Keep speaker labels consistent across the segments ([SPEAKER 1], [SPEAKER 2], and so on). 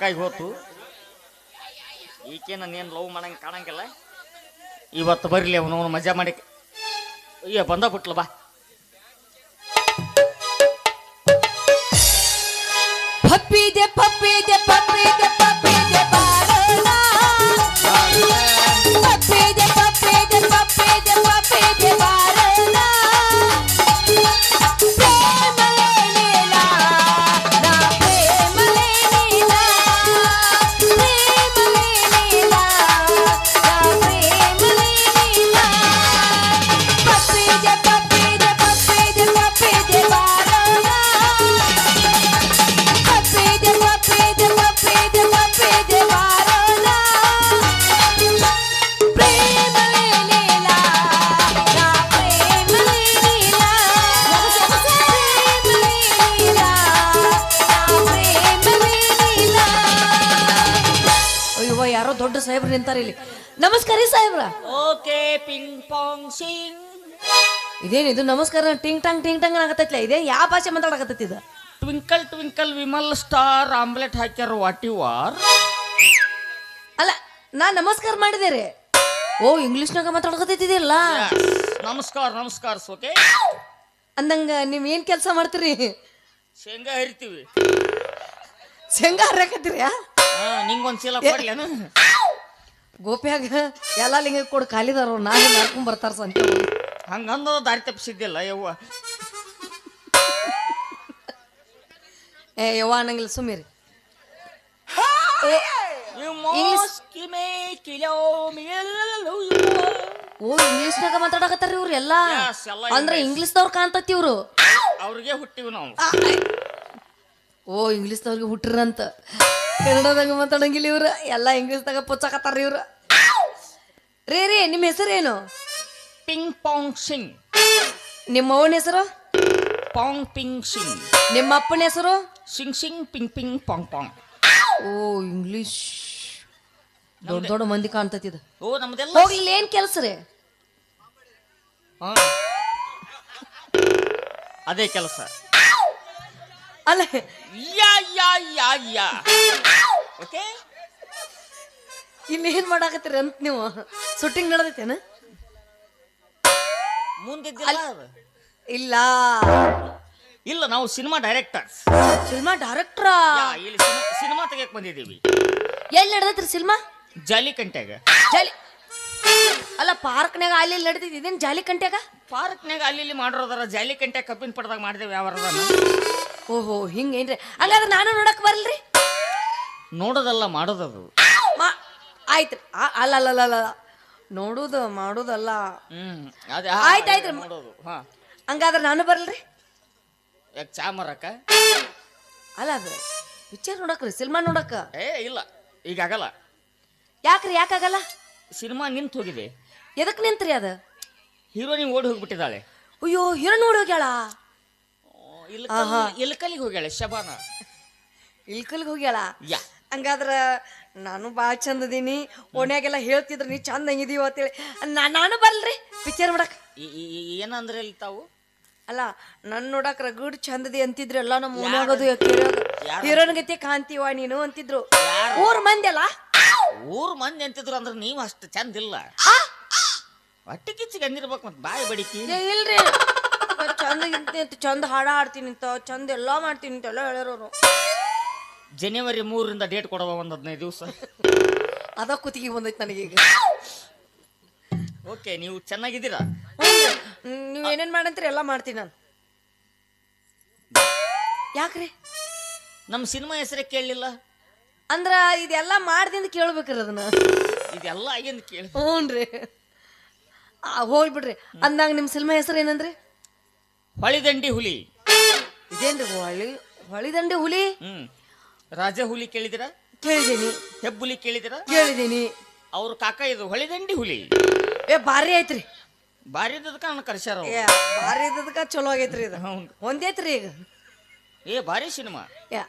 [SPEAKER 1] ಕೈ ಹೋತು ಈಕೆ ನಾನೇನು ಲವ್ ಮಾಡಂಗೆ ಕಾಣಂಗಿಲ್ಲ. ಇವತ್ತು ಬರಲಿ ಅವನು ಮಜಾ ಮಾಡಿ. ಅಯ್ಯ ಬಂದ ಬಿಟ್ಲ ಬಾ.
[SPEAKER 2] ಪಪ್ಪಿದೆ ಪಪ್ಪಿದೆ ಪಪ್ಪಿದೆ ಪಪ್ಪಿದೆ ಬಾರೋಣ ಪಪ್ಪಿದೆ ಪಪ್ಪಿದೆ ಪಪ್ಪಿದೆ ಪಪ್ಪಿದೆ ಬಾರೋಣ ಪ್ರೇಮಲೇ ನೀಲ ನಾ ಪ್ರೇಮಲೇ ನೀಲ ಪ್ರೇಮಲೇ ನೀಲ ನಾ ಪ್ರೇಮಲೇ ನೀಲ ಪಪ್ಪಿದೆ ಪಪ್ಪಿದೆ ಪಪ್ಪಿದೆ ಪಪ್ಪಿದೆ ಬಾರೋಣ ಪಪ್ಪಿದೆ ಪಪ್ಪಿದೆ ಪಪ್ಪಿದೆ ಪಪ್ಪಿದೆ ಬಾರೋಣ ಪ್ರೇಮಲೇ ನೀಲ ನಾ ಪ್ರೇಮಲೇ ನೀಲ ಪ್ರೇಮಲೇ ನೀಲ ನಾ ಪ್ರೇಮಲೇ ನೀಲ. ಅಯ್ಯವ್ವ ಯಾರೋ ದೊಡ್ಡ ಸಾಹೇಬ್ರು ನಿಂತಾರೆ ಇಲ್ಲಿ. ನಮಸ್ಕಾರ ರೀ ಸಾಹೇಬ್ರ.
[SPEAKER 1] Okay ping pong Singh.
[SPEAKER 2] ಇದೇನಿದು ನಮಸ್ಕಾರ ಟಿಂಗ್ ಟಂಗ್ ಆಗತ್ತೈತ್ಲ. ಇದೇ ಯಾವ ಭಾಷೆ ಮಾತಾಡಕತ್ತೈತಿ ಇದು?
[SPEAKER 1] Twinkle twinkle Vimal star omelette ಹಾಕ್ಯಾರ ವಾಟ್ ಯು ಆರ್.
[SPEAKER 2] ಅಲ್ಲ ನಾ ನಮಸ್ಕಾರ ಮಾಡಿದೆ ರೀ. ಓ ಇಂಗ್ಲಿಷ್ನಾಗ ಮಾತಾಡಕತ್ತೈತಿದಿಲ್ಲ.
[SPEAKER 1] ನಮಸ್ಕಾರ ನಮಸ್ಕಾರ ಓಕೆ.
[SPEAKER 2] ಅಂದಂಗ ನೀವ್ ಏನ್ ಕೆಲಸ ಮಾಡ್ತೀರಿ?
[SPEAKER 1] ಶೇಂಗಾ ಹರಿತೀವಿ.
[SPEAKER 2] ಶೇಂಗಾ ಹರಕತ್ತೀರಿ?
[SPEAKER 1] ನಿಂಗೊಂದ್ ಚೀಲ ಕೊಡ್ಲೇನು?
[SPEAKER 2] ಗೋಪ್ಯಾಗ ಎಲ್ಲ ಲಿಂಗ ಕೊಡು ಖಾಲಿದಾರ ನಾನು ಮಾಡ್ಕೊಂಡ್ ಬರ್ತಾರ ಸಂತೆ.
[SPEAKER 1] ಹಂಗಂದ ದಾರಿ ತಪ್ಪಿಸಿದ್ದಿಲ್ಲ ಯವ್ವ.
[SPEAKER 2] ಏ ಯವ್ವ ಅನ್ನಂಗಿಲ್ಲ ಸುಮ್ಮೀರಿ. ಓ ಇಂಗ್ಲಿಷ್ನಾಗ ಮಾತಾಡಕತ್ತಾರ ಇವ್ರು ಎಲ್ಲ.
[SPEAKER 1] Yes, ಎಲ್ಲ
[SPEAKER 2] ಅಂದ್ರ ಇಂಗ್ಲಿಷ್ದವ್ರು ಕಾಣ್ತತಿ ಇವ್ರು.
[SPEAKER 1] ಅವ್ರಿಗೆ ಹುಟ್ಟಿವಿ ನಾವು.
[SPEAKER 2] ಓ ಇಂಗ್ಲಿಷ್ದವ್ರಿಗೆ ಹುಟ್ಟಿರಂತ. ಕನ್ನಡದಾಗ ಮಾತಾಡಂಗಿಲ್ಲ ಇವ್ರು ಎಲ್ಲ ಇಂಗ್ಲಿಷ್ದಾಗ ಪುಚ್ಚಕತ್ತಾರ ಇವ್ರು. ರೀ ನಿಮ್ಮ ಹೆಸರೇನು?
[SPEAKER 1] Ping pong Singh.
[SPEAKER 2] ನಿಮ್ಮ ಅವನ ಹೆಸರು?
[SPEAKER 1] Pong ping Singh.
[SPEAKER 2] ನಿಮ್ಮ ಅಪ್ಪನ ಹೆಸರು?
[SPEAKER 1] Singh Singh ping ping pong pong.
[SPEAKER 2] ಓ ಇಂಗ್ಲಿಷ್ ದೊಡ್ಡ ದೊಡ್ಡ ಮಂದಿ ಕಾಣ್ತತಿ ಇದು.
[SPEAKER 1] ಓ ನಮ್ದೆಲ್ಲ
[SPEAKER 2] ಹೋಗ್ಲಿ ಏನ್ ಕೆಲ್ಸ ರೀ?
[SPEAKER 1] ಅದೇ ಕೆಲಸ.
[SPEAKER 2] ಅಲ್ಲ
[SPEAKER 1] ಯಾ ಯಾ ಯಾ ಯಾ ಓಕೆ.
[SPEAKER 2] ಇಲ್ಲಿ ಏನ್ ಮಾಡಾಕತ್ತೀರಿ ಅಂತ ನೀವು? ಶೂಟಿಂಗ್ ನಡೆದೈತೇನ?
[SPEAKER 1] ಮುಂದಿದ್ದಿಲ್ಲ
[SPEAKER 2] ಇಲ್ಲ
[SPEAKER 1] ಇಲ್ಲ ನಾವು ಸಿನಿಮಾ ಡೈರೆಕ್ಟರ್ಸ್.
[SPEAKER 2] ಸಿನಿಮಾ ಡೈರೆಕ್ಟ್ರಾ?
[SPEAKER 1] ಇಲ್ಲಿ ಸಿನಿಮಾ ತೆಗಿಯಕ್ ಬಂದಿದ್ದೀವಿ.
[SPEAKER 2] ಎಲ್ಲಿ ನಡೆದೈತ್ರಿ ಸಿನಿಮಾ?
[SPEAKER 1] ಜಾಲಿಕಂಟ್ಯಾಗ.
[SPEAKER 2] ಜಾಲಿ ಅಲ್ಲ ಪಾರ್ಕ್ನಾಗ ಅಲ್ಲಿ ನಡೀತೈತಿ. ಇದೇನು ಜಾಲಿಕಂಟ್ಯಾಗ?
[SPEAKER 1] ಪಾರ್ಕ್ನಾಗ ಅಲ್ಲಿ ಇಲ್ಲಿ ಮಾಡಿರೋದಾರ. ಜಾಲಿಕಂಟ್ಯಾಗ ಕಬ್ಬಿನ ಪಡ್ದಾಗ ಮಾಡಿದೇವೆ ಯಾವ.
[SPEAKER 2] ಓಹೋ ಹಿಂಗೇನ್ರಿ? ಹಂಗಾದ್ರೆ ನಾನು ನೋಡಕ್ ಬರಲ್ರಿ?
[SPEAKER 1] ನೋಡೋದಲ್ಲ ಮಾಡೋದದು.
[SPEAKER 2] ಆಯ್ತ್ರಿ. ಅಲ್ಲ ಅಲ್ಲ ಅಲ್ಲ ಅಲ್ಲ ನೋಡುದು ಮಾಡುದಲ್ಲ.
[SPEAKER 1] ಅದೇ
[SPEAKER 2] ಆಯ್ತಾಯ್ತ್ರಿ
[SPEAKER 1] ನೋಡೋದು.
[SPEAKER 2] ಹಂಗಾದ್ರೆ ನಾನು ಬರಲ್ರಿ?
[SPEAKER 1] ಯಾಕೆ ಚಾ ಮರಕ್ಕ?
[SPEAKER 2] ಅಲ್ಲ ಅದು ಪಿಕ್ಚರ್ ನೋಡಕ್ರಿ ಸಿನಿಮಾ ನೋಡಕ್ಕ?
[SPEAKER 1] ಇಲ್ಲ ಈಗ ಆಗಲ್ಲ.
[SPEAKER 2] ಯಾಕ್ರಿ ಯಾಕಾಗಲ್ಲ?
[SPEAKER 1] ಸಿನಿಮಾ ನಿಂತು ಹೋಗಿದೆ.
[SPEAKER 2] ಎದಕ್ ನಿಂತ್ರಿ ಅದು?
[SPEAKER 1] ಹೀರೋಯಿನ್ ಓಡಿ ಹೋಗ್ಬಿಟ್ಟಿದ್ದಾಳೆ.
[SPEAKER 2] ಅಯ್ಯೋ ಹೀರೋನ್ ನೋಡಿ ಹೋಗ್ಯಾಳ?
[SPEAKER 1] ಇಲ್ಕಲ್ಲಿಗೆ ಹೋಗ್ಯಾಳೆ ಶಬಾನ.
[SPEAKER 2] ಇಲ್ಕಲ್ಗೆ ಹೋಗ್ಯಾಳ?
[SPEAKER 1] ಯಾ.
[SPEAKER 2] ಹಂಗಾದ್ರ ನಾನು ಭಾಳ ಚಂದ ಅದೀನಿ. ಓಣ್ಯಾಗೆಲ್ಲ ಹೇಳ್ತಿದ್ರು ನೀ ಚಂದ ಹಂಗಿದೀವ ಅಂತೇಳಿ. ನಾನು ಬರಲ್ರಿ ಪಿಕ್ಚರ್ ನೋಡಕ್.
[SPEAKER 1] ಏನಂದ್ರೆ ಇಲ್ಲಿ ತಾವು?
[SPEAKER 2] ಅಲ್ಲ ನನ್ ನೋಡಕ್ ರಗಡ್ ಚಂದದಿ ಅಂತಿದ್ರು ಎಲ್ಲ ನಮ್ಮ ಓಣ್ಯಾಗದು. ಹೀರೋನ್ ಗತಿ ಕಾಂತೀವ ನೀನು ಅಂತಿದ್ರು ಊರ್ ಮಂದಿ. ಅಲ್ಲ
[SPEAKER 1] ಊರ್ ಮಂದಿ ಅಂತಿದ್ರು ಅಂದ್ರೆ ನೀವು ಅಷ್ಟು ಚಂದ ಇಲ್ಲ. ಹೊಟ್ಟೆ ಕಿಚ್ಚಿಗೆ ಅಂದಿರ್ಬೇಕು ಮತ್ತೆ ಬಾಯಿ ಬಡಿಕಿ.
[SPEAKER 2] ಇಲ್ರಿ ಚಂದ ಅಂತ ಚಂದ ಹಾಡ ಹಾಡ್ತೀನಿ ಅಂತ ಚಂದ ಎಲ್ಲಾ ಮಾಡ್ತೀನಿ ಅಂತ ಎಲ್ಲ ಹೇಳ್ಯಾರವ್ರು.
[SPEAKER 1] ಜನವರಿ 3ರಿಂದ ಡೇಟ್ ಕೊಡವ ಒಂದು 15 ದಿವಸ.
[SPEAKER 2] ಅದ ಕುತ್ತಿಗೆ ಬಂದೈತಿ ನನಗೀಗ.
[SPEAKER 1] ಓಕೆ ನೀವು ಚೆನ್ನಾಗಿದ್ದೀರಾ?
[SPEAKER 2] ನೀವ್ ಏನೇನ್ ಮಾಡಂತೀರಿ ಎಲ್ಲ ಮಾಡ್ತೀನಿ ನಾನು. ಯಾಕ್ರಿ?
[SPEAKER 1] ನಮ್ಮ ಸಿನಿಮಾ ಹೆಸರೇ ಕೇಳಲಿಲ್ಲ
[SPEAKER 2] ಅಂದ್ರ ಇದೆಲ್ಲ ಮಾಡ್ದಿಂದ ಕೇಳ್ಬೇಕ್ರಿ ಅದನ್ನ.
[SPEAKER 1] ಇದೆಲ್ಲ ಆಗಿಂದ ಕೇಳಿ.
[SPEAKER 2] ಹ್ಞೂನ್ರಿ ಹೋಗ್ಬಿಡ್ರಿ. ಅಂದಾಗ ನಿಮ್ ಸಿನಿಮಾ ಹೆಸರು ಏನಂದ್ರಿ?
[SPEAKER 1] ಹೊಳಿದಂಡಿ ಹುಲಿ.
[SPEAKER 2] ಇದೇನ್ರಿ ಹೊಳಿದಂಡಿ ಹುಲಿ?
[SPEAKER 1] ರಾಜ ಹುಲಿ ಕೇಳಿದಿರಾ?
[SPEAKER 2] ಕೇಳಿದೀನಿ.
[SPEAKER 1] ಹೆಬ್ಬುಲಿ ಕೇಳಿದಿರಾ?
[SPEAKER 2] ಕೇಳಿದೀನಿ.
[SPEAKER 1] ಅವ್ರ ಕಾಕ ಇದು ಹೊಳಿದಂಡಿ ಹುಲಿ.
[SPEAKER 2] ಭಾರಿ ಐತ್ರಿ.
[SPEAKER 1] ಬಾರಿ ಇದ್ದದಕ್ಕ ನನ್ನ ಕರ್ಸ್ಯಾರ.
[SPEAKER 2] ಭಾರಿ ಇದ್ದದಕ್ಕ ಚಲೋ ಆಗೈತ್ರಿ ಇದು. ಒಂದೇತ್ರಿ ಈಗ.
[SPEAKER 1] ಭಾರಿ ಸಿನಿಮಾ.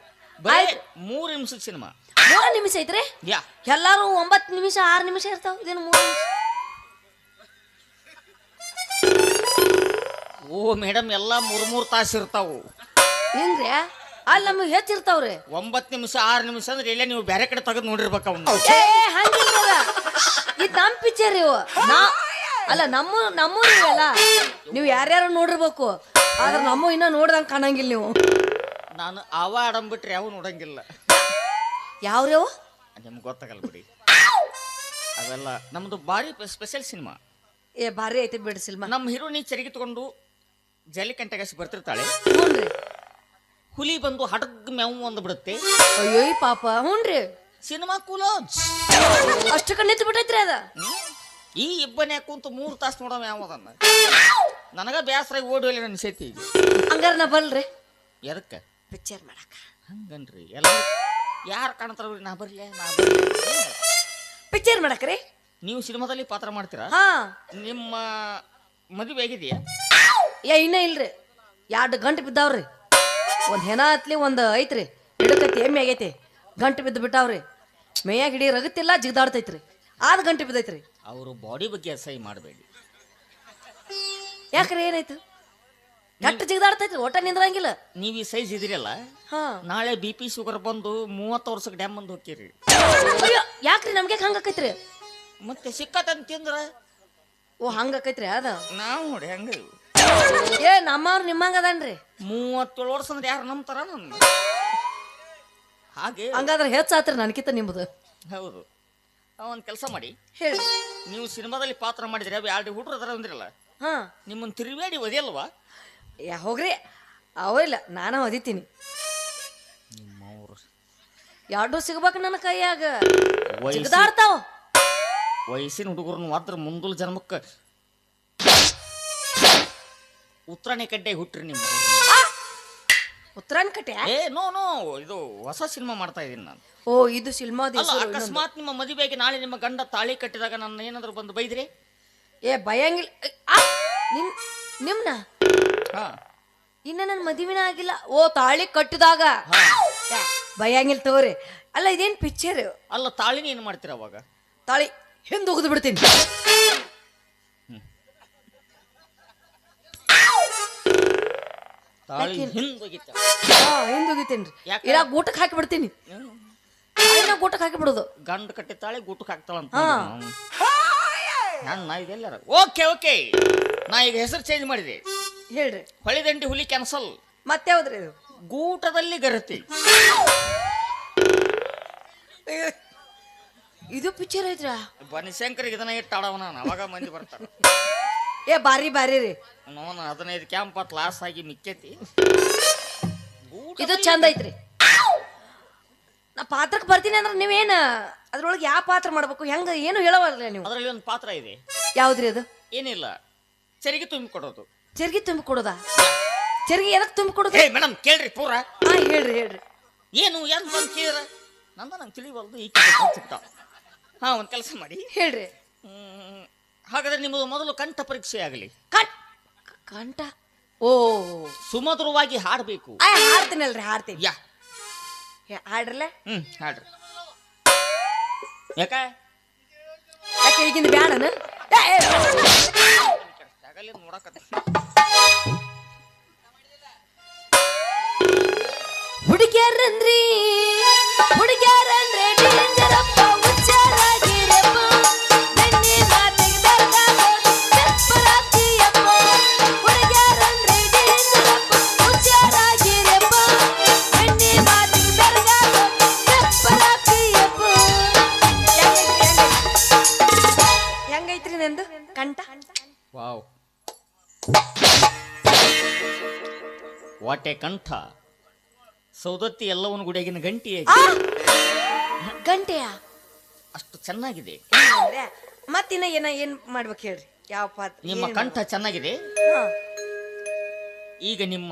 [SPEAKER 2] ಬರೀ
[SPEAKER 1] 3 ನಿಮಿಷದ ಸಿನಿಮಾ.
[SPEAKER 2] 3 ನಿಮಿಷ ಐತ್ರಿ?
[SPEAKER 1] ಯಾ.
[SPEAKER 2] ಎಲ್ಲಾರು 9 ನಿಮಿಷ 6 ನಿಮಿಷ ಇರ್ತಾವ. ಇದೇನು 3 ನಿಮಿಷ? ಓ
[SPEAKER 1] ಮೇಡಮ್ ಎಲ್ಲ 3 ತಾಸು ಇರ್ತಾವು.
[SPEAKER 2] ಹೆಂಗ್ರಿ? ಅಲ್ಲಿ ನಮಗೆ ಹೆಚ್ಚಿರ್ತಾವ್ರಿ.
[SPEAKER 1] 9 ನಿಮಿಷ 6 ನಿಮಿಷ ಅಂದ್ರೆ ಇಲ್ಲೇ ನೀವು ಬೇರೆ ಕಡೆ ತೆಗೆದು ನೋಡಿರ್ಬೇಕು ಅವನ್ನ.
[SPEAKER 2] ಹಂಗಿಲ್ಲ, ಇದು ನಮ್ಮ ಪಿಕ್ಚರ್ ಇವು. ಅಲ್ಲ ನಮ್ಮ ನೀವೆಲ್ಲ ನೀವು ಯಾರ್ಯಾರು ನೋಡಿರ್ಬೇಕು, ಆದ್ರೆ ನಮ್ಮ ಇನ್ನ ನೋಡ್ದಂಗೆ ಕಾಣಂಗಿಲ್ಲ ನೀವು.
[SPEAKER 1] ನಾನು ಅವ ಆಡಂಬಿಟ್ರೆ ಯಾವ ನೋಡಂಗಿಲ್ಲ.
[SPEAKER 2] ಯಾವ್ಯಾವ
[SPEAKER 1] ನಿಮ್ಗೆ ಗೊತ್ತಾಗಲ್ಲ ಬಿಡಿ. ಅವೆಲ್ಲ ನಮ್ದು ಭಾರಿ ಸ್ಪೆಷಲ್ ಸಿನಿಮಾ.
[SPEAKER 2] ಭಾರಿ ಐತಿ ಬಿಡಿ ಸಿನಿಮಾ.
[SPEAKER 1] ನಮ್ಮ ಹೀರೋನಿ ಚರಿಗೆ ತಗೊಂಡು ಜಲ್ಲಿಕಂಟೆಗಸಿ ಬರ್ತಿರ್ತಾಳೆ.
[SPEAKER 2] ಹ್ಞೂನ್ರಿ.
[SPEAKER 1] ಹುಲಿ ಬಂದು ಹಡಗ್ ಮೇವು ಒಂದು ಬಿಡುತ್ತೆ.
[SPEAKER 2] ಅಯ್ಯೋ ಪಾಪ. ಹ್ಞೂನ್ರಿ.
[SPEAKER 1] ಸಿನಿಮಾ ಕೂಲೋಜ್
[SPEAKER 2] ಅಷ್ಟಕ್ಕೆ ನಿಂತು ಬಿಟ್ಟೈತ್ರಿ ಅದ.
[SPEAKER 1] ಈ ಇಬ್ಬನೇ ಕುಂತು 3 ತಾಸು ನೋಡವ ಯಾವದನ್ನ. ನನಗ ಬೇಸರ ಓಡಿ ನನ್ನ ಸೇತಿ.
[SPEAKER 2] ಹಂಗಾರ ನಾ ಬಲ್ರಿ
[SPEAKER 1] ಎದಕ್ಕೆ
[SPEAKER 2] ಪಿಕ್ಚರ್ ಮಾಡಕ.
[SPEAKER 1] ಹಂಗನ್ರಿ ಎಲ್ಲ ಯಾರು ಕಾಣ್ತಾರ ನಾ ಬರ್ಲಿ
[SPEAKER 2] ಪಿಕ್ಚರ್ ಮಾಡಕ್ರಿ.
[SPEAKER 1] ನೀವು ಸಿನಿಮಾದಲ್ಲಿ ಪಾತ್ರ ಮಾಡ್ತೀರಾ?
[SPEAKER 2] ಹಾ.
[SPEAKER 1] ನಿಮ್ಮ ಮದುವೆ ಆಗಿದೆಯಾ?
[SPEAKER 2] ಇನ್ನ ಇಲ್ರಿ. 2 ಗಂಟೆ ಬಿದ್ದಾವ್ರಿ. ಒಂದ್ ಹೆಣ ಹತ್ಲಿ ಒಂದ್ ಐತ್ರಿ, ಹಿಡಕೈತಿ ಎಮ್ಮೆ ಆಗೈತಿ. ಗಂಟೆ ಬಿದ್ದು ಬಿಟ್ಟಾವ್ರಿ. ಮೇಯಾಗ ಹಿಡಿ ರಗತ್ತಿಲ್ಲ, ಜಿಗ್ದಾಡ್ತೈತ್ರಿ. 6 ಗಂಟೆ ಬಿದ್ದೈತ್ರಿ.
[SPEAKER 1] ಅವರು ಬಾಡಿ ಬಗ್ಗೆ ಅಸಹ್ಯ ಮಾಡಬೇಡಿ.
[SPEAKER 2] ಯಾಕ್ರಿ ಏನಾಯ್ತು? ಗಟ್ಟ ಜಿಗ್ದಾಡ್ತೈತ್ರಿ, ಒಟ್ಟ ನಿಂದ್ರಂಗಿಲ್ಲ.
[SPEAKER 1] ನೀವು ಈ ಸೈಜ್ ಇದಿರಲ್ಲ, ನಾಳೆ BP ಶುಗರ್ ಬಂದು 30 ವರ್ಷಕ್ಕೆ ಡ್ಯಾಮ್ ಬಂದು ಹೋಗ್ತೀರಿ.
[SPEAKER 2] ಯಾಕ್ರಿ ನಮ್ಗೆ ಹಂಗಕೈತ್ರಿ?
[SPEAKER 1] ಮತ್ತೆ ಸಿಕ್ಕತ್ತಂತ ತಿಂದ್ರ.
[SPEAKER 2] ಓ ಹಂಗಕೈತ್ರಿ ಅದ.
[SPEAKER 1] ನಾವು ನೋಡಿ ಹಂಗ
[SPEAKER 2] ನಮ್ಮವ್ರು ನಿಮ್ಮಂಗ ಅದನ್ರಿ.
[SPEAKER 1] 37 ವರ್ಷ ಅಂದ್ರೆ ಯಾರು ನಂಬ್ತಾರ ನನ್ನ? ಹಾಗೆ
[SPEAKER 2] ಹಂಗಾದ್ರೆ ಹೆಚ್ಚಾತ್ರಿ ನನ್ಕಿಂತ ನಿಮ್ದು.
[SPEAKER 1] ಹೌದು. ಒಂದು ಕೆಲಸ ಮಾಡಿ
[SPEAKER 2] ಹೇಳಿ.
[SPEAKER 1] ನೀವು ಸಿನಿಮಾದಲ್ಲಿ ಪಾತ್ರ ಮಾಡಿದ್ರೆ ಅವು 2 ಹುಡುಗರು ಅದರ ಅಂದ್ರಲ್ಲ, ನಿಮ್ಮನ್ನು ತಿರುವೇಡಿ ಒದಿಯಲ್ವಾ?
[SPEAKER 2] ಹೋಗ್ರಿ, ಅವಿಲ್ಲ, ನಾನು ಒದಿತೀನಿ.
[SPEAKER 1] ನಿಮ್ಮವ್ರು
[SPEAKER 2] 2 ಸಿಗ್ಬೇಕು ನನ್ನ ಕೈಯಾಗ. ಜಿಗ್ದಾಡ್ತಾವ.
[SPEAKER 1] ವಯಸ್ಸಿನ ಹುಡುಗರನ್ನು ಮಾತ್ರ ಮುಂದಲ ಜನ್ಮಕ್ಕೆ ಉತ್ತರಾಣಿ ಕಡ್ಡೆ ಹುಟ್ಟ್ರಿ ನಿಮ್ಮ.
[SPEAKER 2] ಉತ್ತರಾಣಿ ಕಟ್ಟೆ?
[SPEAKER 1] ನೋ ಇದು ಹೊಸ ಸಿನಿಮಾ ಮಾಡ್ತಾ ಇದ್ದೀನಿ ನಾನು.
[SPEAKER 2] ಓ ಇದು ಸಿನಿಮಾ.
[SPEAKER 1] ಅಕಸ್ಮಾತ್ ನಿಮ್ಮ ಮದುವೆಗೆ ನಾಳೆ ನಿಮ್ಮ ಗಂಡ ತಾಳಿ ಕಟ್ಟಿದಾಗ ನನ್ನ ಏನಾದ್ರು ಬಂದು ಬೈದ್ರಿ?
[SPEAKER 2] ಭಯಂಗಿಲ್ಲ. ನಿಮ್ನ ಇನ್ನ ನನ್ನ ಮದುವೆನ ಆಗಿಲ್ಲ. ಓ ತಾಳಿ ಕಟ್ಟಿದಾಗ ಭಯಂಗಿಲ್ಲ ತಗೋರಿ. ಅಲ್ಲ ಇದೇನ್ ಪಿಕ್ಚರ್?
[SPEAKER 1] ಅಲ್ಲ ತಾಳಿನ ಏನ್ ಮಾಡ್ತೀರ ಅವಾಗ?
[SPEAKER 2] ತಾಳಿ ಹಿಂದ್ ಉಗಿದು ಬಿಡ್ತೀನಿ.
[SPEAKER 1] ತಾಳಿ
[SPEAKER 2] ಹಿಂದೋಗಿತೇನ್ರಿ. ಇಲ್ಲ ಗೂಟಕ್ಕೆ ಹಾಕಿ ಬಿಡ್ತೀನಿ. ಗೂಟಕ್ಕೆ ಹಾಕಿ ಬಿಡುದು.
[SPEAKER 1] ಗಂಡ ಕಟ್ಟಿ ತಾಳಿ ಗೂಟಕ್ಕೆ ಹಾಕ್ತಾಳಂತ. ನಾ ಇದೆಲ್ಲಾರ ಓಕೆ. ನಾ ಈಗ ಹೆಸರು ಚೇಂಜ್ ಮಾಡಿದೆ.
[SPEAKER 2] ಹೇಳ್ರಿ.
[SPEAKER 1] ಹೊಳಿದಂಡಿ ಹುಲಿ ಕ್ಯಾನ್ಸಲ್.
[SPEAKER 2] ಮತ್ತೆ ಯಾವ್ದ್ರಿ ಇದು?
[SPEAKER 1] ಗೂಟದಲ್ಲಿ ಗರತಿ.
[SPEAKER 2] ಇದು ಪಿಕ್ಚರ್ ಐತ್ರಾ?
[SPEAKER 1] ಬನಶಂಕರಿಗೆ ಇದನ್ನ ಇಟ್ಟು ಆಡವನ, ಅವಾಗ ಮಂದಿ ಬರ್ತಾರ.
[SPEAKER 2] ಬಾರಿ ರೀ.
[SPEAKER 1] 15 ಕ್ಯಾಂಪ್ ಲಾಸ್ ಆಗಿ ಮಿಕ್ಕೈತಿ.
[SPEAKER 2] ಇದು ಚಂದ ಐತ್ರಿ. ನಾ ಪಾತ್ರಕ್ಕೆ ಬರ್ತೀನಿ ಅಂದ್ರೆ ನೀವೇನ ಅದ್ರೊಳಗೆ ಯಾವ ಪಾತ್ರ ಮಾಡ್ಬೇಕು ಹೆಂಗ ಏನು ಹೇಳವಲ್ಲ ನೀವು?
[SPEAKER 1] ಅದರಲ್ಲಿ ಒಂದು ಪಾತ್ರ ಇದೆ.
[SPEAKER 2] ಯಾವ್ದ್ರಿ ಅದು?
[SPEAKER 1] ಏನಿಲ್ಲ, ಚರಿಗೆ ತುಂಬಿ ಕೊಡೋದು.
[SPEAKER 2] ಚರಿಗೆ ತುಂಬಿ ಕೊಡೋದಾ? ಚರಿಗೆ ಎದಕ್ ತುಂಬಿ ಕೊಡೋದು?
[SPEAKER 1] ಮೇಡಮ್ ಕೇಳ್ರಿ ಪೂರ.
[SPEAKER 2] ಹೇಳ್ರಿ.
[SPEAKER 1] ಏನು ಬಂದು ಕೇಳ ನಂಗೆ ತಿಳಿವಲ್ದು. ಈ ಒಂದು ಕೆಲಸ ಮಾಡಿ
[SPEAKER 2] ಹೇಳ್ರಿ.
[SPEAKER 1] ಹಾಗಾದ್ರೆ ನಿಮ್ಮದು ಮೊದಲು ಕಂಠ ಪರೀಕ್ಷೆ ಆಗಲಿ.
[SPEAKER 2] ಕಂಠ? ಓ
[SPEAKER 1] ಸುಮಧುರವಾಗಿ ಹಾಡಬೇಕು.
[SPEAKER 2] ಹಾಡ್ತೀನಲ್ರಿ, ಹಾಡ್ತೀನಿ. ಹಾಡ್ರಲ್ಲ.
[SPEAKER 1] ಹಾಡ್ರಿ. ಯಾಕೆ
[SPEAKER 2] ಈಗಿಂದ ಬ್ಯಾಡನ
[SPEAKER 1] ನೋಡಕ.
[SPEAKER 2] ಹುಡುಗ್ಯಾರಂದ್ರೆ ಡೇಂಜರಪ್ಪ, ಹುಚ್ಚಾರಾಗಿರಪ್ಪ, ಬೆನ್ನಿ ಮಾತಿಗೆ ಬೆರಗಾಗೋ ಬೆಪ್ಪರಾಗ್ತೀಯಪ್ಪ. ಹುಡುಗ್ಯಾರಂದ್ರೆ ಡೇಂಜರಪ್ಪ, ಹುಚ್ಚಾರಾಗಿರಪ್ಪ, ಬೆನ್ನಿ ಮಾತಿಗೆ ಬೆರಗಾಗೋ ಬೆಪ್ಪರಾಗ್ತೀಯಪ್ಪ. ಹೆಂಗೈತ್ರಿ ನಂದು ಕಂಠ?
[SPEAKER 1] ವಾವ್, ವಾಟೆ ಕಂಠ. ಸೌದತ್ತಿ ಎಲ್ಲವನ್ನ ಗುಡಿಯಾಗಿನ
[SPEAKER 2] ಗಂಟೆಯ
[SPEAKER 1] ಅಷ್ಟು ಚೆನ್ನಾಗಿದೆ.
[SPEAKER 2] ಮತ್ತಿನ್ನ ಏನ್ ಮಾಡ್ಬೇಕು ಹೇಳ್ರಿ? ಯಾವ ಪಾತ್ರ?
[SPEAKER 1] ನಿಮ್ಮ ಕಂಠ ಚೆನ್ನಾಗಿದೆ. ಈಗ ನಿಮ್ಮ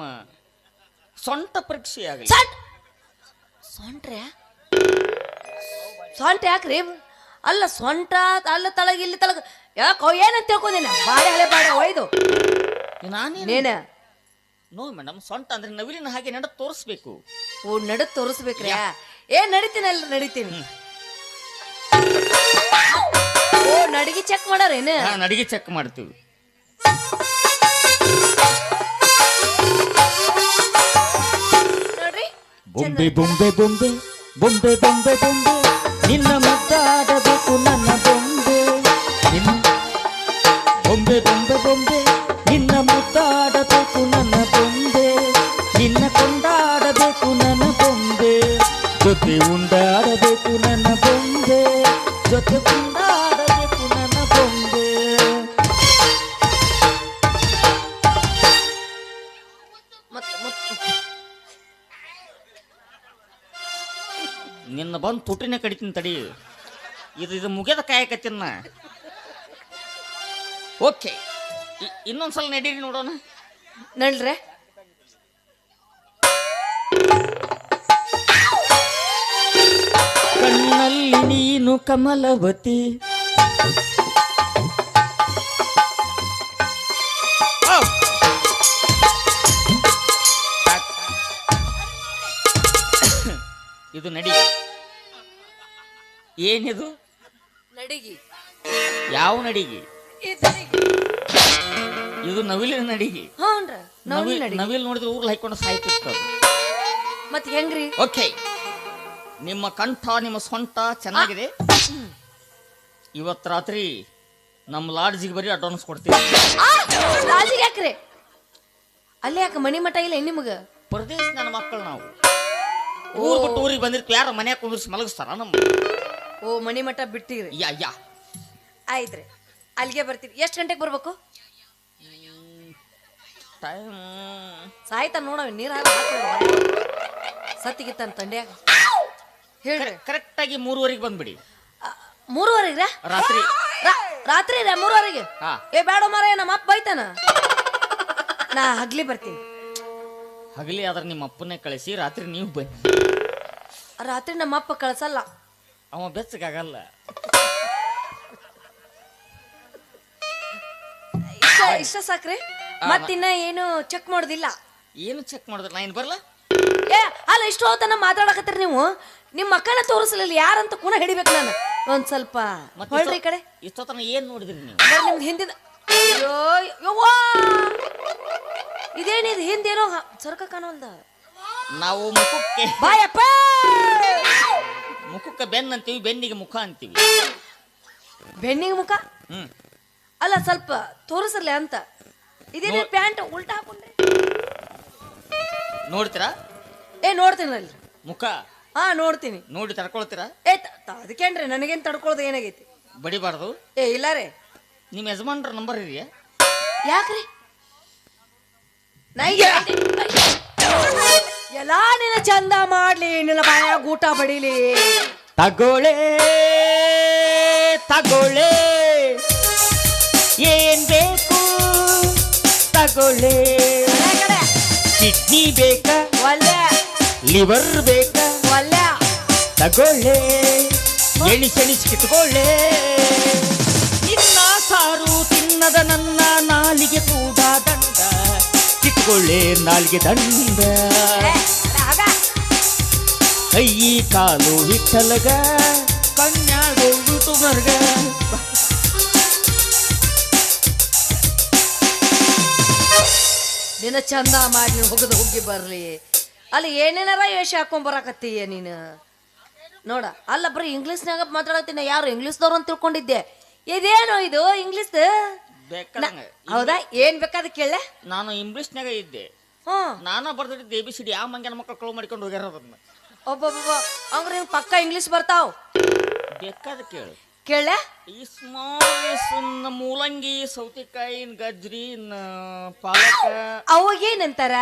[SPEAKER 1] ಸೊಂಟ ಪರೀಕ್ಷೆ ಆಗಲಿ.
[SPEAKER 2] ಸೊಂಟ ಯಾಕ್ರಿ? ಅಲ್ಲ ಸೊಂಟ ಅಲ್ಲ ತಳಗ ಇಲ್ಲಿ ತಳಗ ಯಾಕೋ ಏನಂತ ತಿಳ್ಕೊಂದಿನ? ಬಾಳೆ ಹಳೆ ಬಾಳೆ ಒಯ್ದು ನಾನೇನ?
[SPEAKER 1] ನೋ ಮೇಡಮ್, ಸೊಂಟ ಅಂದ್ರೆ ನವಿಲಿನ ಹಾಗೆ ನಡ ತೋರಿಸ್ಬೇಕು.
[SPEAKER 2] ಓ ನಡ ತೋರಿಸ್ಬೇಕ್ರಿ? ನಡಿತೀನಲ್ಲ, ನಡಿತೀನಿ. ಓ ನಡಿಗೆ ಚೆಕ್ ಮಾಡಾರೇನ?
[SPEAKER 1] ನಡಿಗೆ ಚೆಕ್ ಮಾಡ್ತೀವಿ.
[SPEAKER 2] ನೋಡ್ರಿ
[SPEAKER 1] ಬೊಂಬೆ ಬೊಂಬೆ ಬೊಂಬೆ ಬೊಂಬೆ ಬೊಂಬೆ ಬೊಂಬೆ ನಿನ್ನ ಮುದ್ದಾಡಬೇಕು ನನ್ನ ಬೊಂಬೆ ಬೊಂಬೆ ಬೊಂಬೆ ಬೊಂಬೆ ನಿನ್ನ ಮುದ್ದಾಡಬೇಕು ನನ್ನ ಬೊಂಬೆ ನಿನ್ನ ಕೊಂಡಾಡಬೇಕು ನನ್ನ ಬೊಂಬೆ ಜೊತೆ ಉಂಡಾಡಬೇಕು ನನ್ನ ಬೊಂಬೆ ಜೊತೆ ಉಂಡಾಡಬೇಕು ನನ್ನ ಬೊಂಬೆ. ನಿನ್ನ ಬಂದು ತುಟಿನೇ ಕಡಿತೀನಿ ತಡಿ. ಇದು ಮುಗಿದ ಕಾಯಕತ್ತಿನ. ಓಕೆ, ಇನ್ನೊಂದ್ಸಲ ನಡೀರಿ ನೋಡೋಣ.
[SPEAKER 2] ನಡ್ರೆ
[SPEAKER 1] ಕಣ್ಣಲ್ಲಿ ನೀನು ಕಮಲವತಿ ಇದು ನಡಿಗೆ. ಏನಿದು
[SPEAKER 2] ನಡಿಗಿ?
[SPEAKER 1] ಯಾವ ನಡಿಗೆ? ಇದು ನವಿಲಿನ ನಡಿಗೆ. ನವಿಲ್ ನೋಡಿದ್ರೆ ಊರ್ಲ್ ಹಾಕೊಂಡು ಸಾಯ್ತಿತ್ತು.
[SPEAKER 2] ಮತ್ತೆ ಹೆಂಗ್ರಿ?
[SPEAKER 1] ಓಕೆ, ನಿಮ್ಮ ಕಂಠ ನಿಮ್ಮ ಸೊಂಟ ಚೆನ್ನಾಗಿದೆ. ಇವತ್ತು ರಾತ್ರಿ ನಮ್ಮ ಲಾಡ್ಜಿಗೆ ಬರೀ ಅಡ್ವಾನ್ಸ್ ಕೊಡ್ತೀವಿ.
[SPEAKER 2] ಲಾಡ್ಜಿಗೆ ಯಾಕ್ರಿ? ಅಲ್ಲಿ ಯಾಕೆ ಮನಿ ಮಠ ಇಲ್ಲ ನಿಮಗ?
[SPEAKER 1] ಪ್ರದೇಶ ನನ್ನ ಮಕ್ಕಳು ನಾವು ಊರ್ ಬಿಟ್ಟು ಊರಿಗೆ ಬಂದಿರ್ತೀವಿ. ಯಾರು ಮನ್ಯಾಗ ಕುಂದಿರ್ಸಿ ಮಲಗಿಸ್ತಾರ ನಮ್ಮ?
[SPEAKER 2] ಓ, ಮನಿ ಮಠ ಬಿಟ್ಟಿರಿ?
[SPEAKER 1] ಯಾ
[SPEAKER 2] ಆಯ್ತ್ರಿ, ಅಲ್ಲಿಗೆ ಬರ್ತೀರಿ. ಎಷ್ಟು ಗಂಟೆಗೆ ಬರ್ಬೇಕು?
[SPEAKER 1] ಟೈಮ್
[SPEAKER 2] ಸಾಯ್ತಾನ ನೋಡ, ನೀರ್ ಸತ್ತಿಗಿತ್ತಾನ ತಂಡ್ಯಾಗ. ಹೇಳ್ರಿ.
[SPEAKER 1] ಕರೆಕ್ಟಾಗಿ 3:15 ಬಂದ್ಬಿಡಿ.
[SPEAKER 2] 3:15
[SPEAKER 1] ರಾತ್ರಿ?
[SPEAKER 2] ರಾತ್ರಿ 3:15. ಏ ಬೇಡ ಮಾರ, ನಮ್ಮ ಅಪ್ಪ ಬೈತಾನ. ನಾ ಹಗ್ಲಿ ಬರ್ತೀನಿ.
[SPEAKER 1] ಹಗಲಿ ಆದ್ರೆ ನಿಮ್ಮ ಅಪ್ಪನ್ನೇ ಕಳಿಸಿ, ರಾತ್ರಿ ನೀವು ಬನ್ನಿ.
[SPEAKER 2] ರಾತ್ರಿ ನಮ್ಮ ಅಪ್ಪ ಕಳ್ಸಲ್ಲ,
[SPEAKER 1] ಅವ ಬೆಚ್ಚಗಾಗಲ್ಲ.
[SPEAKER 2] ಇಷ್ಟ ಸಾಕ್ರಿ? ಮತ್ತಿನ್ನ ಏನು ಚೆಕ್ ಮಾಡೋದಿಲ್ಲ?
[SPEAKER 1] ಏನು ಚೆಕ್ ಮಾಡಿದ್ರೆ ನಾ ಏನು ಬರಲ್ಲ?
[SPEAKER 2] ಏ ಅಲ್ಲ, ಇಷ್ಟು ಹೋತನ ಮಾತಾಡಕತ್ತೀರಿ ನೀವು. ನಿಮ್ಮ ಮಕ್ಕಳನ್ನ ತೋರಿಸಲಿಲ್ಲ ಯಾರಂತ ಕೂಡ ಹಿಡಿಬೇಕು ನಾನು. ಒಂದ್ ಸ್ವಲ್ಪ ಹೊಳ್ರಿ ಕಡೆ.
[SPEAKER 1] ಇಷ್ಟೊತ್ತನ ಏನ್ ನೋಡಿದ್ರಿ ನೀವು?
[SPEAKER 2] ನಿಮ್ದು ಹಿಂದಿನ. ಅಯ್ಯೋ ಯವ್ವಾ, ಇದೇನಿದು ಹಿಂದೇನೋ ಸರ್ಕ ಕಾಣೋಲ್ದ.
[SPEAKER 1] ನಾವು ಮುಖಕ್ಕೆ
[SPEAKER 2] ಬಾಯಪ್ಪ,
[SPEAKER 1] ಮುಖಕ್ಕೆ ಬೆನ್ ಅಂತೀವಿ, ಬೆನ್ನಿಗೆ ಮುಖ ಅಂತೀವಿ.
[SPEAKER 2] ಬೆನ್ನಿಗೆ ಮುಖ? ಅಲ್ಲ, ಸ್ವಲ್ಪ ತೋರಿಸಲ್ಲ ಅಂತ. ಇದೇನು ಪ್ಯಾಂಟ್ ಉಲ್ಟಾ ಹಾಕೊಂಡೆ?
[SPEAKER 1] ನೋಡ್ತೀರಾ?
[SPEAKER 2] ಏ ನೋಡ್ತೀನಿ ಅಲ್ಲಿ
[SPEAKER 1] ಮುಖ.
[SPEAKER 2] ಹಾ ನೋಡ್ತೀನಿ.
[SPEAKER 1] ನೋಡಿ ತಡ್ಕೊಳ್ತೀರಾ?
[SPEAKER 2] ಏ ಅದಕ್ಕೇನ್ರಿ, ನನಗೇನ್ ತಡ್ಕೊಳ್ಳೋದು ಏನಾಗೈತಿ?
[SPEAKER 1] ಬಡಿಬಾರ್ದು.
[SPEAKER 2] ಏ ಇಲ್ಲ ರೀ.
[SPEAKER 1] ನಿಮ್ಮ ಯಜಮಾನ್ರ ನಂಬರ್ ಇದೆಯಾ?
[SPEAKER 2] ಯಾಕ್ರಿ? ಎಲ್ಲ ನಿನ್ನ ಚಂದ ಮಾಡ್ಲಿ, ನಿನ್ನ ಬಾಯಾಗ ಊಟ ಬಡಿಲಿ.
[SPEAKER 1] ತಗೊಳ್ಳೆ ತಗೊಳ್ಳೆ, ಏನ್ ಬೇಕು ತಗೊಳ್ಳೆ. ಕಿಡ್ನಿ ಬೇಕಾ?
[SPEAKER 2] ಒಳ್ಳೆ.
[SPEAKER 1] ಲಿವರ್ ಬೇಕಾ?
[SPEAKER 2] ಒಳ್ಳೆ.
[SPEAKER 1] ತಗೊಳ್ಳೆ, ಎಣಿಸೆಣಿಸಿ ಕಿತ್ಕೊಳ್ಳೆ. ನಿನ್ನ ಸಾರು ತಿನ್ನದ ನನ್ನ ನಾಲಿಗೆ ಕೂಡ ದಂಡ, ಕಿತ್ಕೊಳ್ಳೆ ನಾಲಿಗೆ ದಂಡ. ಕೈ ಕಾಲು ಹಿಟ್ಟಲಗ, ಕನ್ಯಾಡು ಯೂಟ್ಯೂಬರ್ಗ.
[SPEAKER 2] ನಿನ್ನ ಚಂದ ಮಾಡಿ ಹೋಗದ ಹೋಗಿ ಬರ್ಲಿ. ಅಲ್ಲಿ ಏನೇನಾರ ವೇಷ ಹಾಕೊಂಡ್ ಬರಾಕತ್ತೀಯ ನೀನು. ನೋಡ, ಅಲ್ಲ ಬರೀ ಇಂಗ್ಲೀಷ್ನಾಗ ಮಾತಾಡತ್ತೀನಿ. ಯಾರು ಇಂಗ್ಲೀಷ್ದವ್ರು ಅಂತ ತಿಳ್ಕೊಂಡಿದ್ದೆ. ಇದೇನು ಇದು ಇಂಗ್ಲೀಷ್? ಹೌದಾ? ಏನ್ ಬೇಕಾದ ಕೇಳ.
[SPEAKER 1] ನಾನು ಇಂಗ್ಲೀಷ್ನಾಗ ಇದ್ದೆ. ನಾನ ಬರ್ದಿದ್ದೆ ABCD. ಆ ಮಂಗ್ಯನ ಮಕ್ಕಳು ಕಳು ಮಾಡ್ಕೊಂಡು ಹೋಗ್ಯಾರ. ಅದನ್ನ
[SPEAKER 2] ಒಬ್ಬೊಬ್ಬ ಹಂಗ್ರ ನಿಮ್ಗೆ ಪಕ್ಕ ಇಂಗ್ಲೀಷ್ ಬರ್ತಾವ್?
[SPEAKER 1] ಬೇಕಾದ ಕೇಳು.
[SPEAKER 2] ಕೇಳ.
[SPEAKER 1] ಈ ಸ್ಮಾಲ್ ಮೂಲಂಗಿ, ಸೌತೆಕಾಯಿ, ಗಜ್ರಿ, ಪಾಲಕ.
[SPEAKER 2] ಅವಾಗೇನಂತಾರ?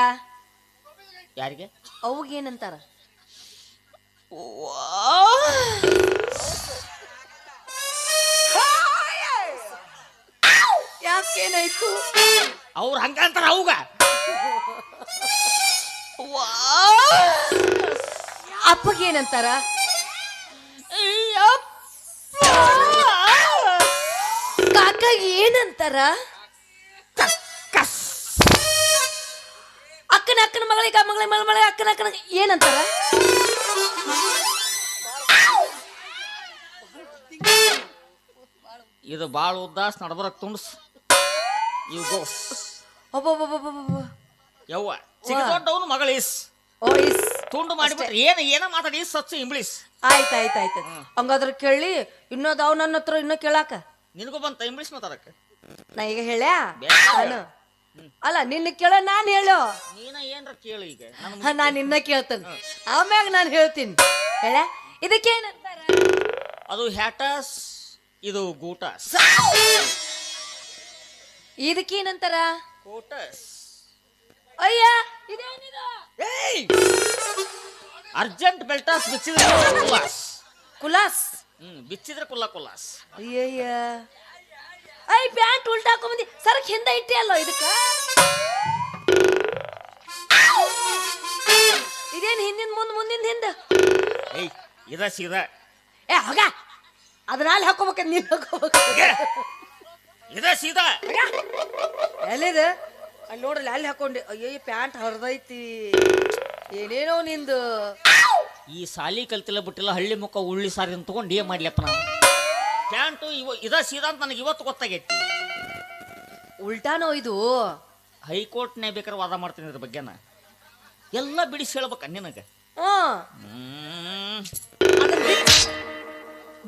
[SPEAKER 1] ಯಾರಿಗೆ?
[SPEAKER 2] ಅವಾಗೇನಂತಾರ? ಯಾಕೇನಾಯ್ತು?
[SPEAKER 1] ಅವ್ರು ಹಂಗಂತಾರ. ಅವಾಗ
[SPEAKER 2] ಅಪ್ಪಗೇನಂತಾರ? ಕಾಕಾಗ ಏನಂತಾರ? ಅಕ್ಕನ ಅಕ್ಕನ ಮಗಳಿಗೆ ಮಗಳ ಅಕ್ಕನ ಅಕ್ಕನ ಏನಂತಾರ?
[SPEAKER 1] ಇದು ಬಾಳ ಉದ್ದಾಸ್ ನಡ್ಬರಕ್ ತುಂಡ್ಸ್. ಇವ್ ಗೋಸ್.
[SPEAKER 2] ಒಬ್ಬೊಬ್ಬೊಬ್ಬೊಬ್ಬ
[SPEAKER 1] ಯವ್ವ ಚಿಕ್ಕ ದೊಡ್ಡವನು ಮಗಳೀಸ್.
[SPEAKER 2] ಓ ಇಸ್
[SPEAKER 1] ತುಂಡು ಮಾಡಿಬಿಟ್ರೆ ಏನ ಮಾತಾಡಿ ಸಚ್ಚು ಇಂಗ್ಲೀಷ್.
[SPEAKER 2] ಆಯ್ತಾಯ್ತಾಯ್ತು ಹಂಗಾದ್ರೆ ಕೇಳಿ ಇನ್ನೋದಾವ್ ನನ್ನ ಹತ್ರ ಇನ್ನೂ ಕೇಳಾಕ.
[SPEAKER 1] ನಿನಗೂ ಬಂತ ಇಂಗ್ಲೀಷ್ ಮಾತಾಡಕ್ಕೆ?
[SPEAKER 2] ನಾ ಈಗ ಹೇಳ್ಯಾ ನಾನು ಅಲ್ಲ ನಿನ್ನ ಕೇಳ ನಾನು ಹೇಳು.
[SPEAKER 1] ನೀನ ಏನ್ರ ಕೇಳು ಈಗ.
[SPEAKER 2] ನಾನು ನಿನ್ನ ಕೇಳ್ತೇನೆ ಆಮ್ಯಾಗ ನಾನು ಹೇಳ್ತೀನಿ. ಹೇಳ ಇದಕ್ಕೇನಂತಾರ?
[SPEAKER 1] ಅದು ಹ್ಯಾಟಸ್, ಇದು ಗೂಟಸ್.
[SPEAKER 2] ಇದಕ್ಕೇನಂತಾರ?
[SPEAKER 1] ಕೋಟಸ್.
[SPEAKER 2] ಅಯ್ಯ ಇದೇನಿದು?
[SPEAKER 1] ಅರ್ಜೆಂಟ್ ಬೆಲ್ಟಾಸ್ ಬಿಚ್ಚಿದ್ರೆ ಕುಲಾಸ್.
[SPEAKER 2] ಕುಲಾಸ್
[SPEAKER 1] ಬಿಚ್ಚಿದ್ರೆ ಕುಲಾಸ್.
[SPEAKER 2] ಅಯ್ಯಯ್ಯ ಐ ಪ್ಯಾಂಟ್ ಉಲ್ಟಾಕೊಂಬಂದಿ ಸರಕ್ ಹಿಂದ ಇಟ್ಟೆ ಅಲ್ಲೋ ಇದಕ್ಕ. ಇದೇನ್ ಹಿಂದಿನ ಮುಂದಿನ ಹಿಂದ?
[SPEAKER 1] ಏಯ್ ಇದ ಸೀದಾ.
[SPEAKER 2] ಏ ಹೋಗ ಅದನ್ನ ಅಲ್ಲಿ ಹಾಕೋಬೇಕ ನೀನ್ ಹಾಕೋಬೇಕು.
[SPEAKER 1] ಇದ ಸೀದಾ
[SPEAKER 2] ಎಲ್ಲಿದೆ? ಅಲ್ಲಿ ನೋಡ್ರಿ ಅಲ್ಲಿ ಹಾಕೊಂಡೆ. ಅಯ್ಯಯ್ಯ ಪ್ಯಾಂಟ್ ಹರಿದೈತಿ. ಏನೇನೋ ನಿಂದು
[SPEAKER 1] ಈ ಸಾಲಿ ಕಲ್ತಿಲ್ಲ ಬಿಟ್ಟಿಲ್ಲ ಹಳ್ಳಿ ಮುಖ ಉಳ್ಳಿ ಸಾರಿ ಅಂತ ತಗೊಂಡು ಏನ್ ಮಾಡ್ಲಪ್ಪ ನಾವು. ಪ್ಯಾಂಟು ಇದ ಸೀದಾ ಅಂತ ನನಗೆ ಇವತ್ತು ಗೊತ್ತಾಗೈತಿ.
[SPEAKER 2] ಉಲ್ಟಾನೋ ಇದು?
[SPEAKER 1] ಹೈಕೋರ್ಟ್ನೇ ಬೇಕಾದ್ರೆ ವಾದ ಮಾಡ್ತೀನಿ ಇದ್ರ ಬಗ್ಗೆನ. ಎಲ್ಲ ಬಿಡಿಸಿ ಹೇಳ್ಬೇಕ ನಿನಗೆ.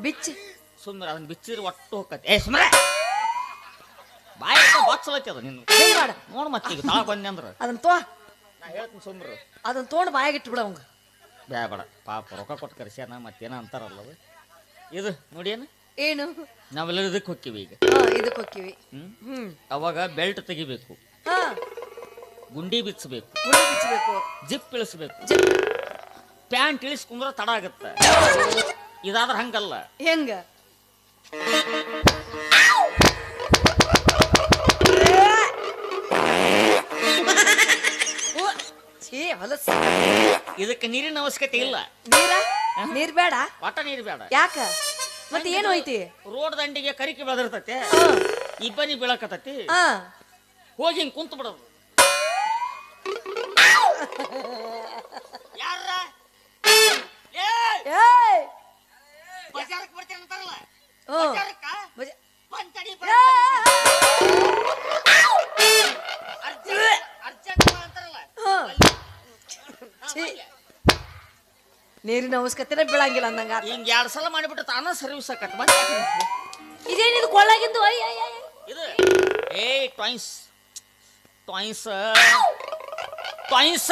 [SPEAKER 2] ಬಿಚ್ಚಿ
[SPEAKER 1] ಸುಮ್ಮನೆ ಅದನ್ನ ಬಿಚ್ಚಿದ್ರೆ ಒಟ್ಟು ಹೋಗತ್ತೆ. ಏ ಸುಮ್ಮನೆ ಬಾಯಿ ಬಾಚಲತ್ತಿ ಅದ ನಿನ್ನ.
[SPEAKER 2] ಹೆಂಗ್ ಮಾಡ
[SPEAKER 1] ನೋಡು ಮತ್ತೆ ಈಗ ತಾಳ ಬಂದೆ ಅಂದ್ರೆ
[SPEAKER 2] ಅದನ್ನ ತೋ.
[SPEAKER 1] ನಾ ಹೇಳ್ತೀನಿ ಸುಮ್ರು.
[SPEAKER 2] ಅದನ್ನ ತೊಗೊಂಡು ಬಾಯಾಗ ಇಟ್ಟು ಬಿಡ ಅವಂಗ.
[SPEAKER 1] ಬೇಡ ಪಾಪ ರೊಕ್ಕ ಕೊಟ್ಟು ಕರ್ಸ್ಯಾನ ಮತ್ತೇನ ಅಂತಾರಲ್ಲ ಅದು. ಇದು ನೋಡಿ
[SPEAKER 2] ಏನು
[SPEAKER 1] ನಾವೆಲ್ಲ ಇದಕ್ಕೆ ಹೋಗ್ತೀವಿ ಈಗ.
[SPEAKER 2] ಇದಕ್ಕೆ ಹೋಗ್ತೀವಿ.
[SPEAKER 1] ಅವಾಗ ಬೆಲ್ಟ್ ತೆಗಿಬೇಕು, ಗುಂಡಿ ಬಿಚ್ಚಬೇಕು,
[SPEAKER 2] ಗುಂಡಿ ಬಿಚ್ಚಬೇಕು,
[SPEAKER 1] ಜಿಪ್ ಇಳಿಸ್ಬೇಕು. ಪ್ಯಾಂಟ್ ಇಳಿಸ್ಕೊಂಡ್ರೆ ತಡ ಆಗತ್ತೆ. ಇದಾದ್ರೆ ಹಂಗಲ್ಲ.
[SPEAKER 2] ಹೆಂಗ?
[SPEAKER 1] ಇದಕ್ಕೆ ನೀರಿನ ಅವಶ್ಯಕತೆ ಇಲ್ಲ.
[SPEAKER 2] ನೀರ್ ಬೇಡ,
[SPEAKER 1] ಒಟ್ಟ ನೀರು ಬೇಡ.
[SPEAKER 2] ಯಾಕ? ಮತ್ತೆ ಏನು ಐತಿ? ರೋಡ್
[SPEAKER 1] ದಂಡಿಗೆ ಕರಿಕೆ ಬೆಳೆದಿರ್ತೈತೆ, ಇಬ್ಬನಿ ಬೀಳಕತೈತಿ, ಹೋಗಿ ಹಿಂಗ್ ಕುಂತ ಬಿಡೋದು.
[SPEAKER 2] ನೀರಿನ ಅವಶ್ಯಕತೆ ಬೀಳಂಗಿಲ್ಲ ಅಂದಂಗ.
[SPEAKER 1] ಹಿಂಗ್ 2 ಸಲ ಮಾಡಿಬಿಟ್ಟು ತಾನ ಸರ್ವಿಸ್ ಆಕತ್.
[SPEAKER 2] ಇದೇನಿದು ಕೊಳ್ಳಾಗಿಂದು?
[SPEAKER 1] ಇದು ಏ ಟಾಯ್ಸ್ ಟಾಯ್ಸ್ ಟಾಯ್ಸ್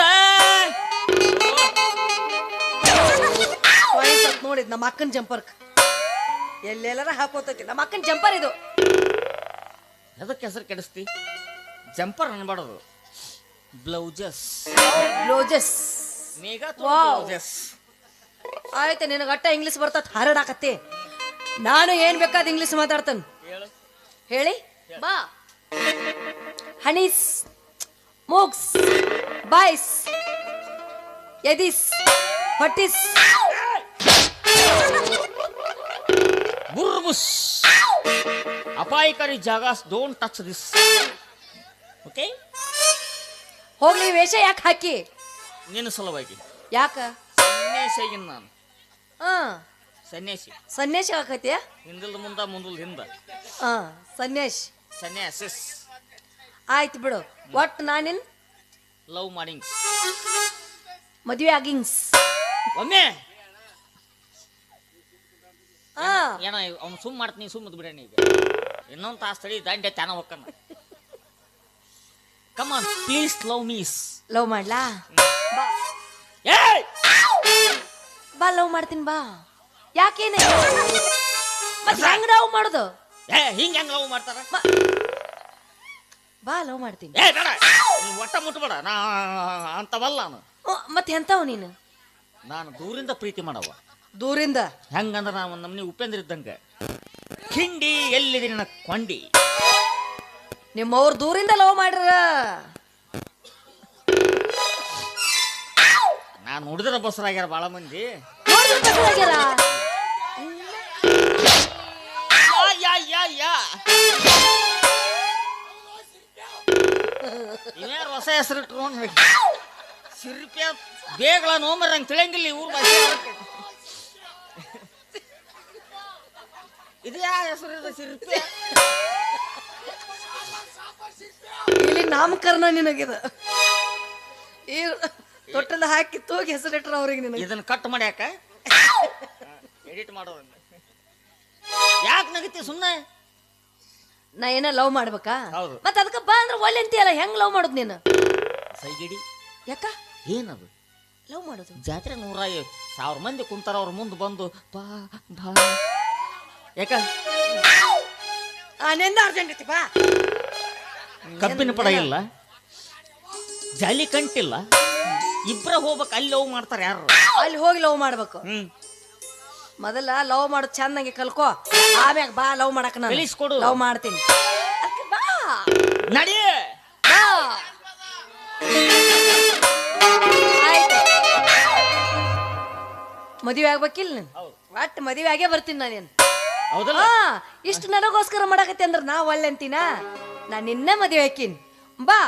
[SPEAKER 2] ನೋಡಿದ್ ನಮ್ಮ ಅಕ್ಕನ ಜಂಪರ್ ಎಲ್ಲೆಲ್ಲಾರ ಹಾಕೋತೈತಿ. ನಮ್ಮ ಅಕ್ಕನ ಜಂಪರ್ ಇದು.
[SPEAKER 1] ಅದಕ್ಕೆ ಹೆಸರು ಕೆಡಿಸ್ತಿ? ಜಂಪರ್ ಅನ್ಬಾರ್ದು, ಬ್ಲೌಜಸ್.
[SPEAKER 2] ಬ್ಲೌಜಸ್
[SPEAKER 1] ಮೇಗಾ ಬ್ಲೌಜಸ್.
[SPEAKER 2] ಆಯ್ತು ನಿನಗೆ ಅಟ್ಟ ಇಂಗ್ಲಿಷ್ ಬರ್ತತ್ ಹರಡಾಕತ್ತಿ. ನಾನು ಏನ್ ಬೇಕಾದ ಇಂಗ್ಲಿಷ್ ಮಾತಾಡ್ತೇನೆ. ಹೇಳಿ ಬಾ. ಹನೀಸ್, ಮೂಗ್ಸ್, ಬಾಯ್ಸ್, ಎದಿಸ್, ಹೊಟ್ಟಿಸ್,
[SPEAKER 1] ಬುರ್ಬುಸ್. ಅಪಾಯಕಾರಿ ಜಾಗ. Don't touch this. ಓಕೆ?
[SPEAKER 2] ಹೋಗ್ಲಿ ವೇಷ ಯಾಕೆ ಹಾಕಿ?
[SPEAKER 1] ನಿನ್ನ ಸಲುವಾಗಿ.
[SPEAKER 2] ಯಾಕ?
[SPEAKER 1] ಸನ್ಯಾಸಿಯಾಗಿನ ನಾನು. ಸನ್ಯಾಸಿ.
[SPEAKER 2] ಸನ್ಯಾಸಿ ಹಾಕೈತಿ?
[SPEAKER 1] ಹಿಂದಿಲ್ದ ಮುಂದ ಮುಂದಲ್ದ ಹಿಂದ.
[SPEAKER 2] ಸನ್ಯಾಸಿ.
[SPEAKER 1] ಸನ್ಯಾಸಿಸ್.
[SPEAKER 2] ಆಯ್ತು ಬಿಡು. ಒಟ್ಟು ನಾನಿನ್
[SPEAKER 1] ಲವ್ ಮಾಡಿಂಗ್ಸ್,
[SPEAKER 2] ಮದುವೆ ಆಗಿಂಗ್ಸ್.
[SPEAKER 1] ಒಮ್ಮೆ ಏನೋ ಅವ್ನು ಸುಮ್ ಮಾಡ್ತೀನಿ, ಸುಮ್ಮದ್ ಬಿಡೇನಿ. ಈಗ ಇನ್ನೊಂದು ತಾಸು ತಡಿ, ದಂಡೆ ತಾನ ಹೋಗ್ಕನ. Come on please love miss.
[SPEAKER 2] Love ಮಾಡ್ಲಾ? ಬಾ ಲವ್ ಮಾಡ್ತೀನಿ ಬಾ. ಯಾಕೇನೆ ಮತ್ತೆ ಹೆಂಗ್ ಲವ್ ಮಾಡುದು?
[SPEAKER 1] ಹಿಂಗ ಹೆಂಗ್ ಲವ್ ಮಾಡ್ತಾರ?
[SPEAKER 2] ಬಾ ಲವ್ ಮಾಡ್ತೀನಿ.
[SPEAKER 1] ಬೇಡ, ನೀವ್ ಒಟ್ಟ ಮುಟ್ಬೇಡ. ನಾ ಅಂತವಲ್ಲ ನಾನು.
[SPEAKER 2] ಮತ್ತೆ ಎಂತವ ನೀನು?
[SPEAKER 1] ನಾನು ದೂರಿಂದ ಪ್ರೀತಿ ಮಾಡವ.
[SPEAKER 2] ದೂರಿಂದ
[SPEAKER 1] ಹೆಂಗಂದ್ರ ನಾ ನಮ್ನಿ ಉಪೇಂದ್ರ ಇದ್ದಂಗ. ಕಿಂಡಿ ಎಲ್ಲಿದೆ ನಿನ್ನ ಕೊಂಡಿ.
[SPEAKER 2] ನಿಮ್ಮವ್ರು ದೂರಿಂದ ಲವ್ ಮಾಡ್ರ.
[SPEAKER 1] ನಾನು ನೋಡಿದ್ರ ಬಸರಾಗ್ಯಾರ ಬಾಳ ಮಂದಿ. ಇವ್ಯಾರು ಹೊಸ ಹೆಸರು ಇಟ್ರು ಸಿರ್ಪೆ ಬೇಗಳ ನೋಮರ್ ಹಂಗೆ ತಿಳಿಯಂಗಿಲ್ಲ ಊರ್ ಭಾಷೆ. ಇದು ಯಾವ ಹೆಸರು ಇದೆ? ಸಿರ್ಪೆ.
[SPEAKER 2] ಇಲ್ಲಿ ನಾಮಕರಣ ನಿನಗಿದ. ತೊಟ್ಟಲ ಹಾಕಿ ತೂಗಿ ಹೆಸರಿಟ್ರ ಅವ್ರಿಗೆ ನಿನಗೆ
[SPEAKER 1] ಇದನ್ನ ಕಟ್ ಮಾಡ್ಯಾಕ ಎಡಿಟ್ ಮಾಡೋದು ಯಾಕೆ ನಗತಿ ಸುಮ್ಮನೆ
[SPEAKER 2] ನಾ ಏನ ಲವ್ ಮಾಡ್ಬೇಕಾ
[SPEAKER 1] ಹೌದು.
[SPEAKER 2] ಮತ್ತ ಅದಕ್ಕ ಬಾ ಅಂದ್ರೆ ಒಳ್ಳೆ ಅಂತೀಯಲ್ಲ ಹೆಂಗ್ ಲವ್ ಮಾಡೋದು ನೀನು
[SPEAKER 1] ಸೈಗಿಡಿ
[SPEAKER 2] ಯಾಕ
[SPEAKER 1] ಏನದು
[SPEAKER 2] ಲವ್ ಮಾಡೋದು
[SPEAKER 1] ಜಾತ್ರೆ 100,000 ಮಂದಿ ಕುಂತಾರ ಅವ್ರ ಮುಂದೆ ಬಂದು ಬಾ ಬಾ ಯಾಕ
[SPEAKER 2] ನೆಂದ ಅರ್ಜೆಂಟ್ ಐತಿ ಬಾ
[SPEAKER 1] ಕಬ್ಬಿನ ಪಡ ಇಲ್ಲ ಜಾಲಿ ಕಂಟಿಲ್ಲ ಇಬ್ರ ಹೋಗ್ಬೇಕು ಅಲ್ಲಿ ಲವ್ ಮಾಡ್ತಾರ ಯಾರು
[SPEAKER 2] ಅಲ್ಲಿ ಹೋಗಿ ಲವ್ ಮಾಡ್ಬೇಕು ಮೊದಲ ಲವ್ ಮಾಡೋದು ಚಂದಂಗೆ ಕಲ್ಕೋ ಆಮ್ಯಾಗ ಬಾ ಲವ್ ಮಾಡಕ್ ನಾನು
[SPEAKER 1] ಕಲಿಸ್ಕೊಡು.
[SPEAKER 2] ಲವ್ ಮಾಡ್ತೀನಿ ಅದಕ್ಕೆ ಬಾ
[SPEAKER 1] ನಡಿ
[SPEAKER 2] ಬಾ ಆಯ್ತು ಮದುವೆ ಆಗ್ಬೇಕಿಲ್ಲ ನೀನು ಒಟ್ಟು ಮದುವೆ ಆಗೇ ಬರ್ತೀನಿ ನಾನೇನು
[SPEAKER 1] ಹೌದಲ್ಲ
[SPEAKER 2] ಇಷ್ಟು ನನಗೋಸ್ಕರ ಮಾಡಕತ್ತೆ ಅಂದ್ರೆ ನಾ ಒಳ್ಳೆ ಅಂತೀನ ನಾ ನಿನ್ನೆ ಮದುವೆ ಹಾಕಿನಿ ಬಾ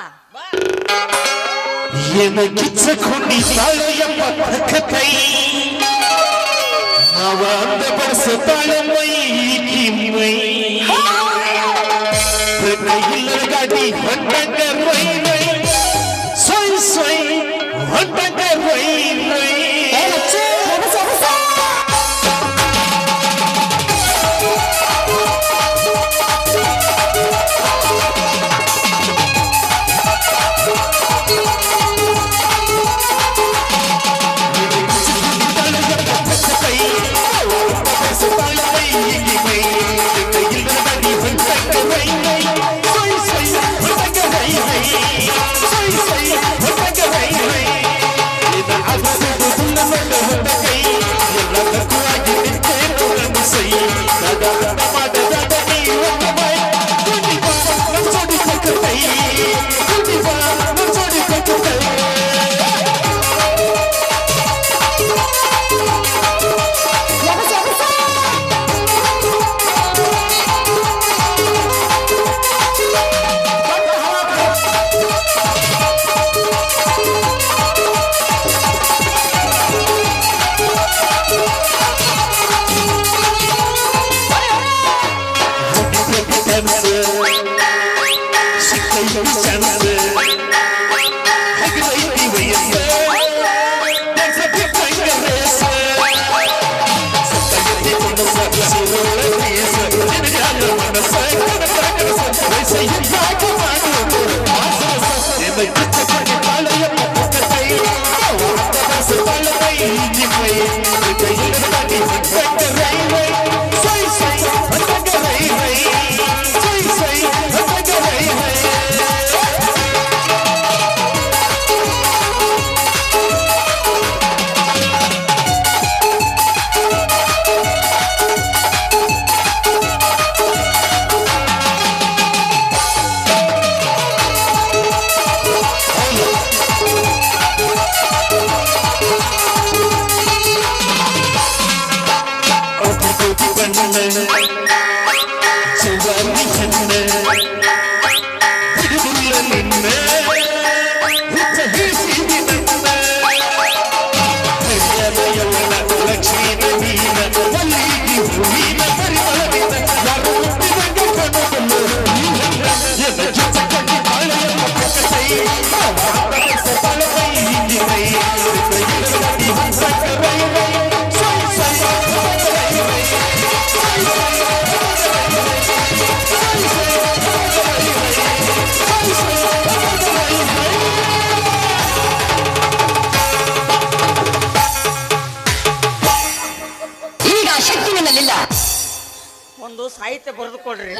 [SPEAKER 1] ಒಂದು ಸಾಹಿತ್ಯ ಬರೆದು ಕೊಡ್ರಿ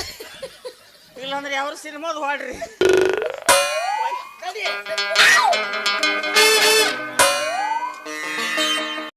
[SPEAKER 1] ಇಲ್ಲಾಂದ್ರೆ ಯಾವ ಸಿನಿಮಾದು ಹಾಡ್ರಿ